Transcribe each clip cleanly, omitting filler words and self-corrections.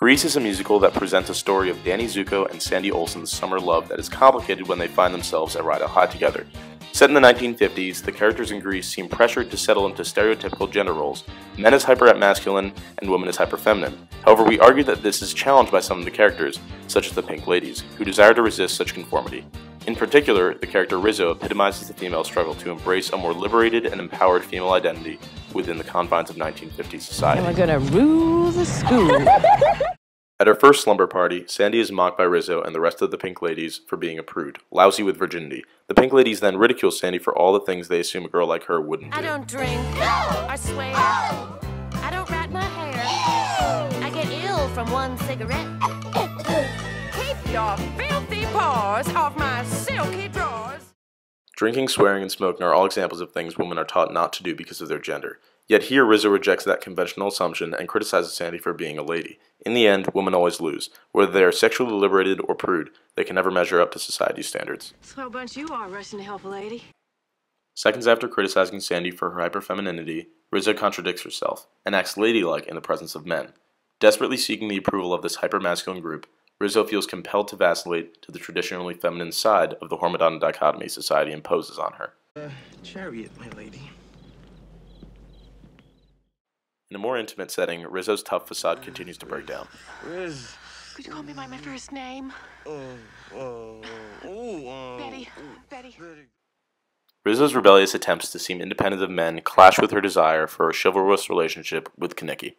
Grease is a musical that presents a story of Danny Zuko and Sandy Olsen's summer love that is complicated when they find themselves at Ride Out High together. Set in the 1950s, the characters in Grease seem pressured to settle into stereotypical gender roles, men as hyper-masculine and women as hyper-feminine. However, we argue that this is challenged by some of the characters, such as the Pink Ladies, who desire to resist such conformity. In particular, the character Rizzo epitomizes the female struggle to embrace a more liberated and empowered female identity within the confines of 1950s society. And we're gonna rule the school. At her first slumber party, Sandy is mocked by Rizzo and the rest of the Pink Ladies for being a prude, lousy with virginity. The Pink Ladies then ridicule Sandy for all the things they assume a girl like her wouldn't do. I don't drink, I swear, I don't rat my hair, I get ill from one cigarette. Keep your filthy paws off my silky drawers. Drinking, swearing, and smoking are all examples of things women are taught not to do because of their gender. Yet here Rizzo rejects that conventional assumption and criticizes Sandy for being a lady. In the end, women always lose. Whether they are sexually liberated or prude, they can never measure up to society's standards. Swell bunch you are, rushing to help a lady. Seconds after criticizing Sandy for her hyperfemininity, Rizzo contradicts herself and acts ladylike in the presence of men. Desperately seeking the approval of this hypermasculine group, Rizzo feels compelled to vacillate to the traditionally feminine side of the hormone dichotomy society imposes on her. Chariot, my lady. In a more intimate setting, Rizzo's tough facade continues to break down. Riz. Could you call me by my first name? Betty. Rizzo's rebellious attempts to seem independent of men clash with her desire for a chivalrous relationship with Kenickie.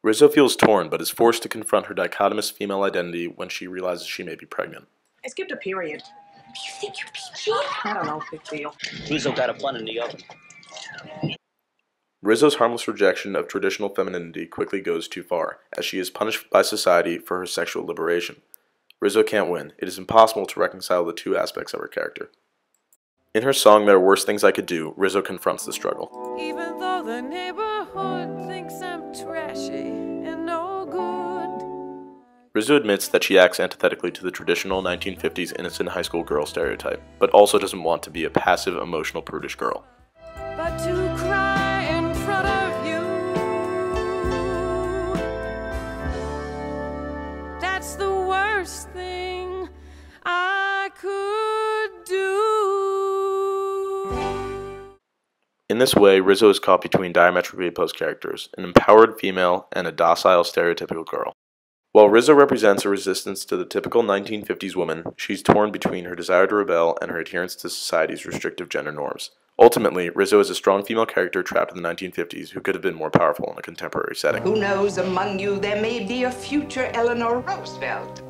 Rizzo feels torn, but is forced to confront her dichotomous female identity when she realizes she may be pregnant. I skipped a period. You think you're PG? I don't know, big deal. Rizzo got a bun in the oven. Rizzo's harmless rejection of traditional femininity quickly goes too far, as she is punished by society for her sexual liberation. Rizzo can't win. It is impossible to reconcile the two aspects of her character. In her song, There Are Worse Things I Could Do, Rizzo confronts the struggle. Even though the neighborhood thinks I'm trashy and no good. Rizzo admits that she acts antithetically to the traditional 1950s innocent high school girl stereotype, but also doesn't want to be a passive, emotional, prudish girl. But to cry in front of you, that's the worst thing I could do. In this way, Rizzo is caught between diametrically opposed characters, an empowered female and a docile, stereotypical girl. While Rizzo represents a resistance to the typical 1950s woman, she's torn between her desire to rebel and her adherence to society's restrictive gender norms. Ultimately, Rizzo is a strong female character trapped in the 1950s who could have been more powerful in a contemporary setting. Who knows, among you there may be a future Eleanor Roosevelt.